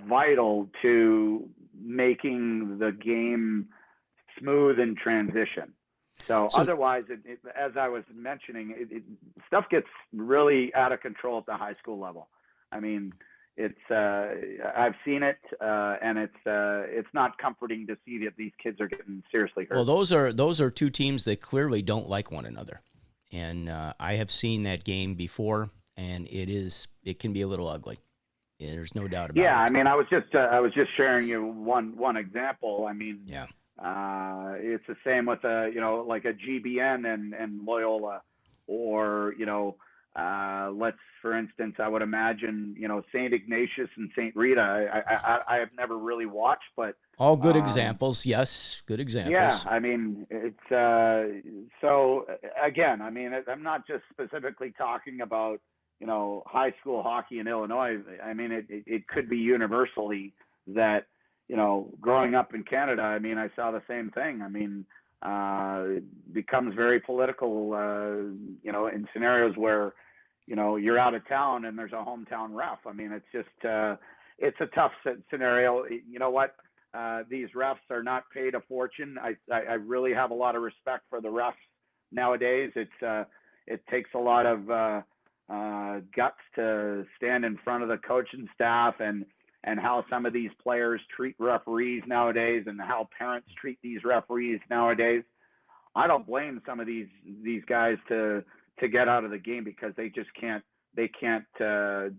vital to making the game smooth in transition. So otherwise, as I was mentioning, stuff gets really out of control at the high school level. I mean, I've seen it, and it's not comforting to see that these kids are getting seriously hurt. Well, those are two teams that clearly don't like one another, and I have seen that game before, and it can be a little ugly. Yeah, there's no doubt about it. Yeah, I mean, I was just sharing you one example. I mean, yeah. It's the same with like a GBN and Loyola, or let's, for instance, I would imagine St. Ignatius and St. Rita. I have never really watched, but all good examples. Yes, good examples. Yeah, I mean, it's so again. I mean, I'm not just specifically talking about high school hockey in Illinois. I mean, it could be universally that, growing up in Canada, I mean, I saw the same thing. I mean, it becomes very political, in scenarios where, you're out of town and there's a hometown ref. I mean, it's just, it's a tough scenario. You know what? These refs are not paid a fortune. I really have a lot of respect for the refs nowadays. It takes a lot of guts to stand in front of the coaching staff and how some of these players treat referees nowadays and how parents treat these referees nowadays. I don't blame some of these guys to get out of the game because they just can't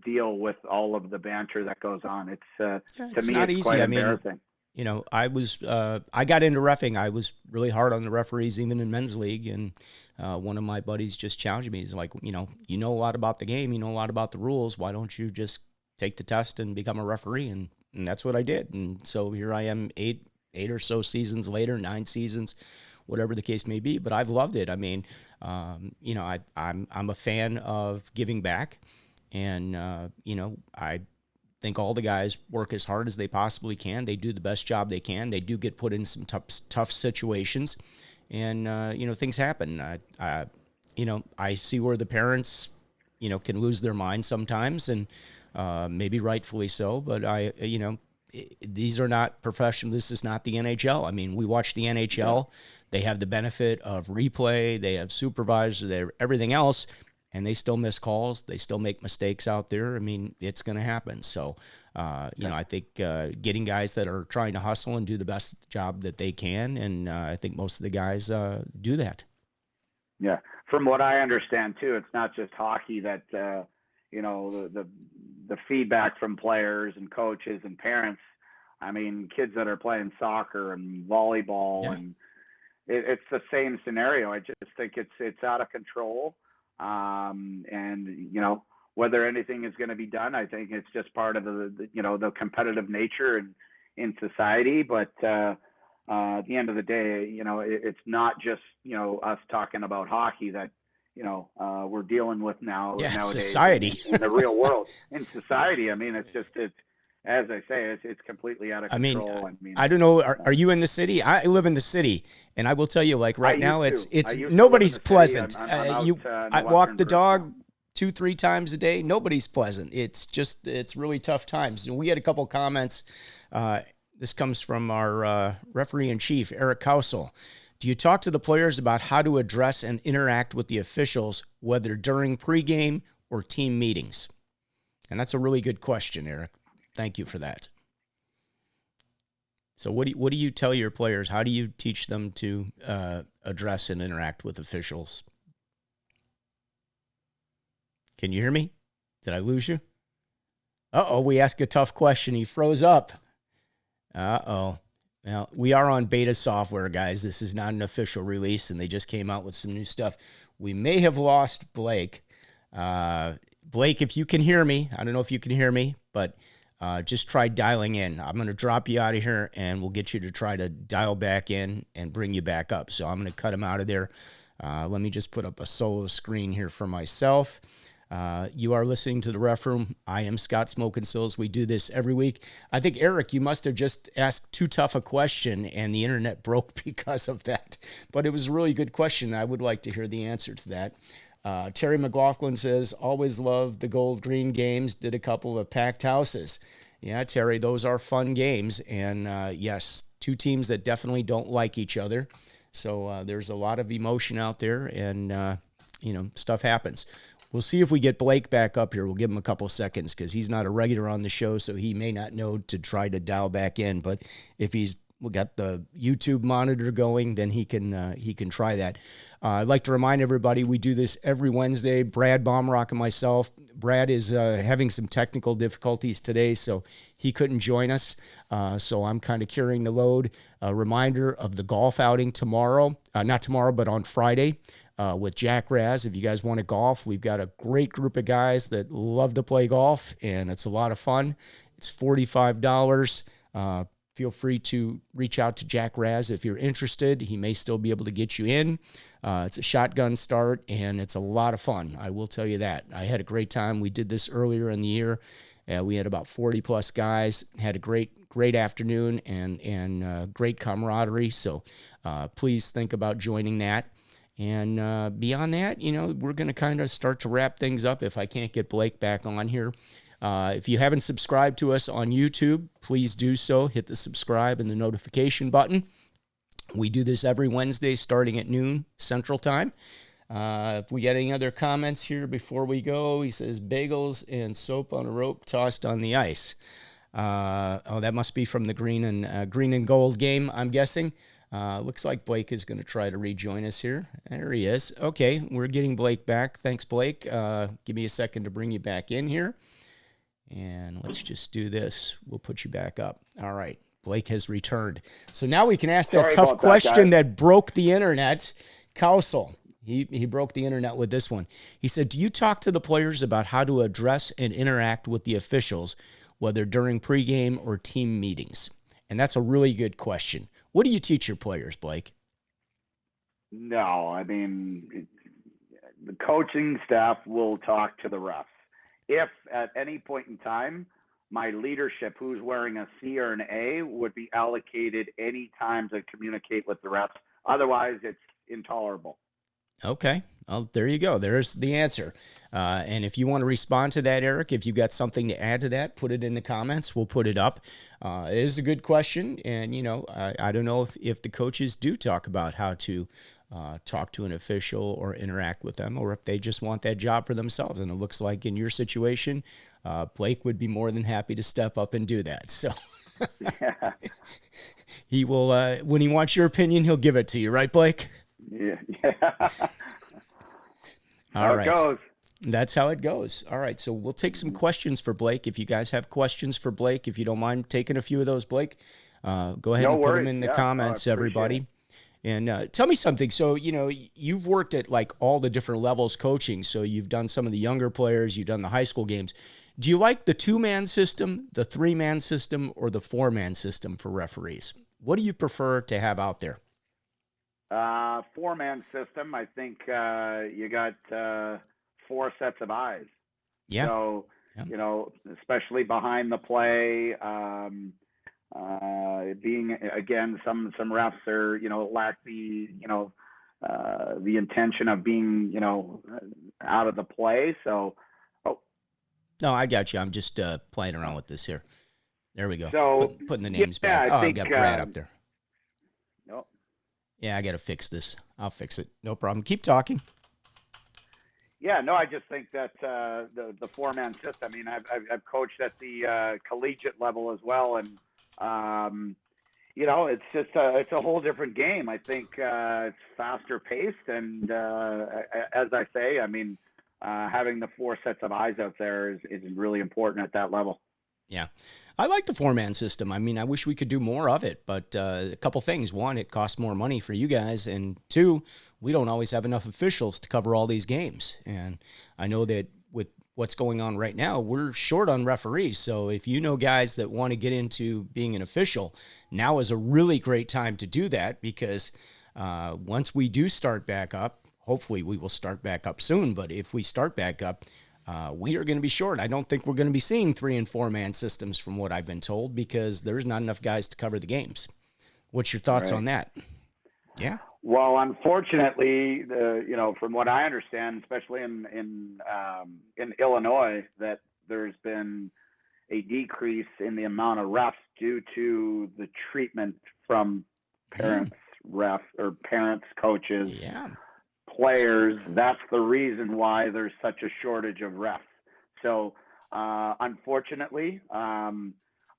deal with all of the banter that goes on. It's to me, not it's easy. quite I embarrassing. mean, I got into reffing. I was really hard on the referees, even in men's league. And one of my buddies just challenged me. He's like, you know a lot about the game. You know a lot about the rules. Why don't you just take the test and become a referee? And that's what I did. And so here I am, eight or so seasons later, 9 seasons, whatever the case may be. But I've loved it. I mean, I'm a fan of giving back. And, I think all the guys work as hard as they possibly can. They do the best job they can. They do get put in some tough situations, and things happen. I see where the parents, can lose their mind sometimes, and maybe rightfully so. But these are not professional. This is not the NHL. I mean, we watch the NHL. Yeah. They have the benefit of replay. They have supervisors. They have everything else. And they still miss calls. They still make mistakes out there. I mean, it's going to happen. So, I think getting guys that are trying to hustle and do the best job that they can, and I think most of the guys do that. Yeah. From what I understand, too, it's not just hockey that, the feedback from players and coaches and parents. I mean, kids that are playing soccer and volleyball, yeah. And it's the same scenario. I just think it's out of control. And whether anything is going to be done, I think it's just part of the competitive nature in society. But at the end of the day, it's not just us talking about hockey that we're dealing with nowadays. Society in the real world. In society, I mean, it's as I say, it's completely out of control. I mean, I don't know. Are you in the city? I live in the city, and I will tell you, like right now, it's nobody's pleasant. I walk the dog 2-3 times a day. Nobody's pleasant. It's really tough times. And we had a couple comments. This comes from our referee in chief, Eric Kausel. Do you talk to the players about how to address and interact with the officials, whether during pregame or team meetings? And that's a really good question, Eric. Thank you for that. So what do you tell your players? How do you teach them to address and interact with officials? Can you hear me? Did I lose you? Uh-oh, we asked a tough question. He froze up. Uh-oh. Now, we are on beta software, guys. This is not an official release, and they just came out with some new stuff. We may have lost Blake. Blake, if you can hear me, I don't know if you can hear me, but just try dialing in. I'm going to drop you out of here, and we'll get you to try to dial back in and bring you back up. So I'm going to cut him out of there. Let me just put up a solo screen here for myself. You are listening to The Ref Room. I am Scott Smokinsills. We do this every week. I think, Eric, you must have just asked too tough a question, and the internet broke because of that. But it was a really good question. I would like to hear the answer to that. Terry McLaughlin says, always loved the Gold Green games, did a couple of packed houses. Yeah, Terry, those are fun games. And yes, 2 teams that definitely don't like each other. So there's a lot of emotion out there, and, stuff happens. We'll see if we get Blake back up here. We'll give him a couple seconds because he's not a regular on the show, so he may not know to try to dial back in. But if he's got the YouTube monitor going, then he can try that. I'd like to remind everybody we do this every Wednesday. Brad Baumrock and myself. Brad is having some technical difficulties today, so he couldn't join us. So I'm kind of carrying the load. A reminder of the golf outing tomorrow, not tomorrow, but on Friday with Jack Raz. If you guys want to golf, we've got a great group of guys that love to play golf, and it's a lot of fun. It's $45. Feel free to reach out to Jack Raz if you're interested. He may still be able to get you in. It's a shotgun start, and it's a lot of fun. I will tell you that. I had a great time. We did this earlier in the year. We had about 40-plus guys. Had a great afternoon and great camaraderie. So please think about joining that. And beyond that, we're going to kind of start to wrap things up if I can't get Blake back on here. If you haven't subscribed to us on YouTube, please do so. Hit the subscribe and the notification button. We do this every Wednesday starting at noon Central Time. If we get any other comments here before we go, he says bagels and soap on a rope tossed on the ice. That must be from the green and gold game, I'm guessing. Looks like Blake is going to try to rejoin us here. There he is. Okay, we're getting Blake back. Thanks, Blake. Give me a second to bring you back in here. And let's just do this. We'll put you back up. All right. Blake has returned. So now we can ask that tough question that broke the internet. Kausel, he broke the internet with this one. He said, do you talk to the players about how to address and interact with the officials, whether during pregame or team meetings? And that's a really good question. What do you teach your players, Blake? No, I mean, the coaching staff will talk to the refs. If at any point in time, my leadership, who's wearing a C or an A, would be allocated any time to communicate with the refs. Otherwise, it's intolerable. Okay. Well, there you go. There's the answer. And if you want to respond to that, Eric, if you've got something to add to that, put it in the comments. We'll put it up. It is a good question. And, I don't know if the coaches do talk about how to talk to an official or interact with them, or if they just want that job for themselves. And it looks like in your situation, Blake would be more than happy to step up and do that. So yeah. He will, when he wants your opinion, he'll give it to you. Right, Blake? Yeah. All right. It goes. That's how it goes. All right. So we'll take some questions for Blake. If you guys have questions for Blake, if you don't mind taking a few of those, Blake, go ahead and put them in the comments, everybody. And tell me something. So, you've worked at like all the different levels coaching. So you've done some of the younger players, you've done the high school games. Do you like the 2-man system, the 3-man system, or the 4-man system for referees? What do you prefer to have out there? 4-man system. I think you got 4 sets of eyes. Yeah. So, especially behind the play, being again, some refs are, lack the, the intention of being, out of the play. So, no, I got you. I'm just playing around with this here. There we go. So putting the names back. I've got Brad up there. Nope. Yeah, I got to fix this. I'll fix it. No problem. Keep talking. Yeah, no, I just think that the 4-man system. I mean, I've coached at the collegiate level as well, and it's just it's a whole different game. I think it's faster paced, and as I say, I mean, having the 4 sets of eyes out there is really important at that level. Yeah. I like the 4-man system. I mean, I wish we could do more of it, but a couple things. One, it costs more money for you guys, and 2, we don't always have enough officials to cover all these games. And I know that with what's going on right now, we're short on referees. So if you know guys that want to get into being an official, now is a really great time to do that, because once we do start back up, hopefully we will start back up soon, but if we start back up, we are going to be short. I don't think we're going to be seeing 3- and 4-man systems from what I've been told, because there's not enough guys to cover the games. What's your thoughts on that? Yeah. Well, unfortunately, from what I understand, especially in Illinois, that there's been a decrease in the amount of refs due to the treatment from parents, refs, or parents, coaches, players. That's the reason why there's such a shortage of refs. So, unfortunately,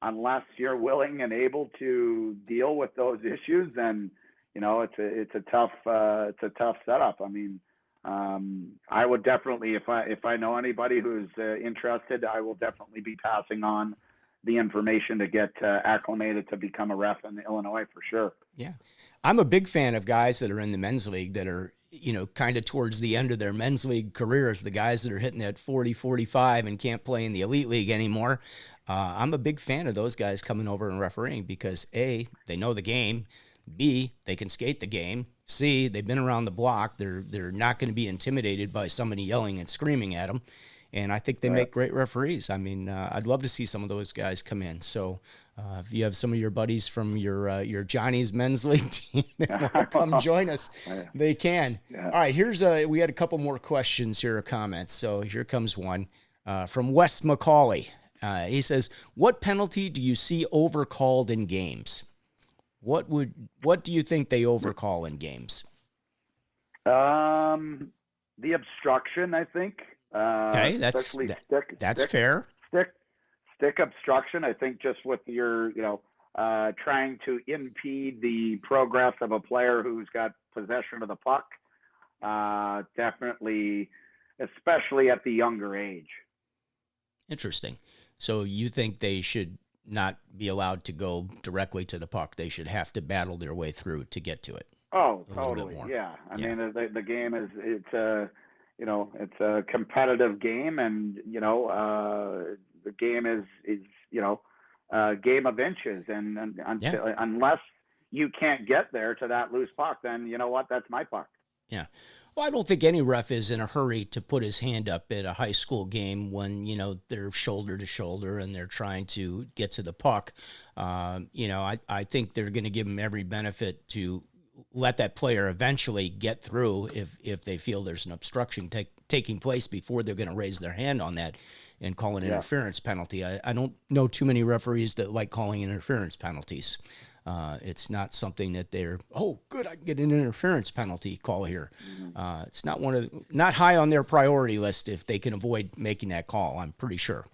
unless you're willing and able to deal with those issues, then it's a tough setup. I mean, I would definitely, if I know anybody who's interested, I will definitely be passing on the information to get acclimated to become a ref in Illinois for sure. Yeah. I'm a big fan of guys that are in the men's league that are, kind of towards the end of their men's league careers, the guys that are hitting at 40, 45 and can't play in the elite league anymore. I'm a big fan of those guys coming over and refereeing because A, they know the game. B, they can skate the game. C, they've been around the block. They're not going to be intimidated by somebody yelling and screaming at them. And I think they make great referees. I mean, I'd love to see some of those guys come in. So if you have some of your buddies from your Johnny's men's league team that want to come join us, they can. Yeah. All right, we had a couple more questions here or comments. So here comes one from Wes McCauley. He says, what penalty do you see overcalled in games? What do you think they overcall in games? The obstruction, I think. Okay, that's fair. Stick obstruction. I think just with your, trying to impede the progress of a player who's got possession of the puck. Definitely, especially at the younger age. Interesting. So you think they should not be allowed to go directly to the puck? They should have to battle their way through to get to it. Oh, totally. Yeah. I mean, the game it's a competitive game, and the game is a game of inches, and unless you can't get there to that loose puck, then you know what? That's my puck. Yeah. Well, I don't think any ref is in a hurry to put his hand up at a high school game when, they're shoulder to shoulder and they're trying to get to the puck. I think they're going to give him every benefit to let that player eventually get through if they feel there's an obstruction taking place before they're going to raise their hand on that and call an interference penalty. I don't know too many referees that like calling interference penalties. It's not something that they're, good, I can get an interference penalty call here. It's not high on their priority list if they can avoid making that call, I'm pretty sure.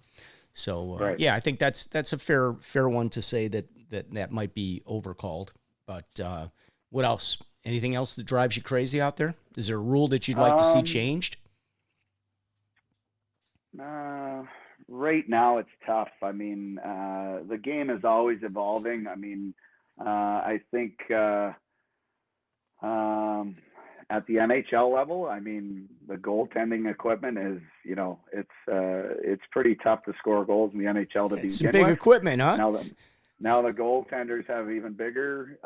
So, I think that's a fair one to say that might be overcalled. But what else? Anything else that drives you crazy out there? Is there a rule that you'd like to see changed? Right now it's tough. I mean, the game is always evolving. I mean, I think at the NHL level, I mean, the goaltending equipment is, it's pretty tough to score goals in the NHL to begin with. It's some big equipment, huh? Now the goaltenders have even bigger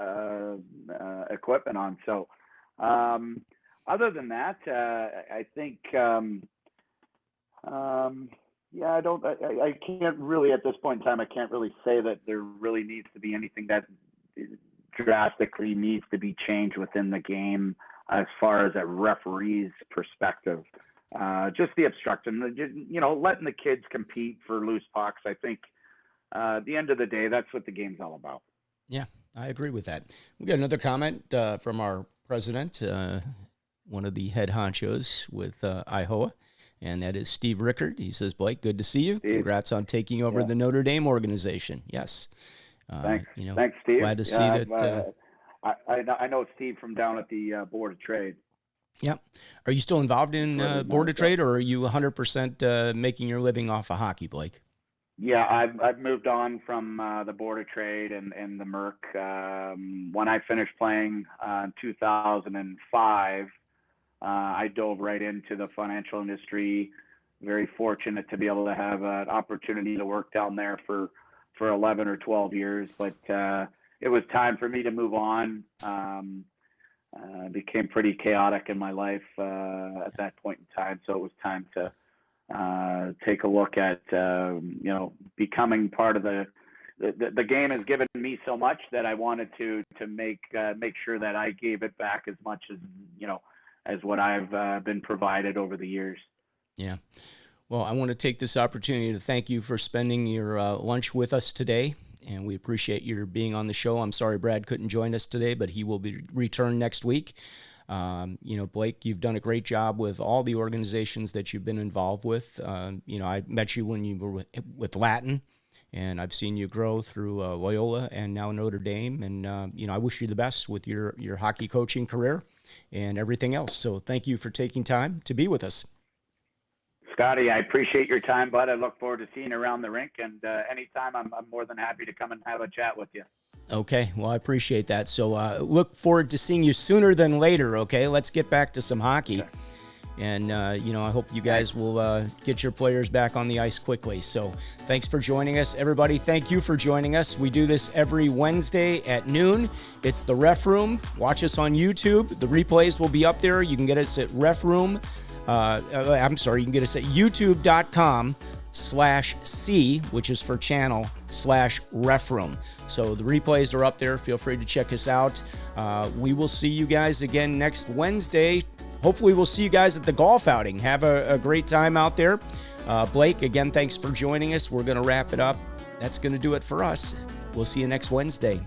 equipment on. So other than that, I think I can't really, at this point in time, I can't really say that there really needs to be anything that drastically needs to be changed within the game as far as a referee's perspective. Just the obstruction, letting the kids compete for loose pucks. I think at the end of the day, that's what the game's all about. Yeah, I agree with that. We got another comment from our president, one of the head honchos with IHOA. And that is Steve Rickard. He says, Blake, good to see you. Steve. Congrats on taking over the Notre Dame organization. Yes. Thanks. Thanks, Steve. Glad to see that. I know Steve from down at the Board of Trade. Yeah. Are you still involved in Board of Trade, or are you 100% making your living off of hockey, Blake? Yeah, I've moved on from the Board of Trade and the Merc. When I finished playing in 2005, I dove right into the financial industry. Very fortunate to be able to have an opportunity to work down there for 11 or 12 years. But it was time for me to move on. It became pretty chaotic in my life at that point in time. So it was time to take a look at, becoming part of the game has given me so much that I wanted to make sure that I gave it back as much as what I've been provided over the years. Yeah. Well, I want to take this opportunity to thank you for spending your lunch with us today, and we appreciate your being on the show. I'm sorry Brad couldn't join us today, but he will be returned next week. Blake, you've done a great job with all the organizations that you've been involved with. I met you when you were with Latin, and I've seen you grow through Loyola and now Notre Dame. And, I wish you the best with your hockey coaching career and everything else. So thank you for taking time to be with us. Scotty, I appreciate your time, bud. I look forward to seeing you around the rink, and anytime I'm more than happy to come and have a chat with you. Okay, well, I appreciate that. So look forward to seeing you sooner than later, okay? Let's get back to some hockey. Okay. And, I hope you guys will get your players back on the ice quickly. So thanks for joining us. Everybody, thank you for joining us. We do this every Wednesday at noon. It's the Ref Room. Watch us on YouTube. The replays will be up there. You can get us at Ref Room. You can get us at youtube.com/C, which is for channel, /refroom. So the replays are up there. Feel free to check us out. We will see you guys again next Wednesday. Hopefully we'll see you guys at the golf outing. Have a great time out there. Blake, again, thanks for joining us. We're going to wrap it up. That's going to do it for us. We'll see you next Wednesday.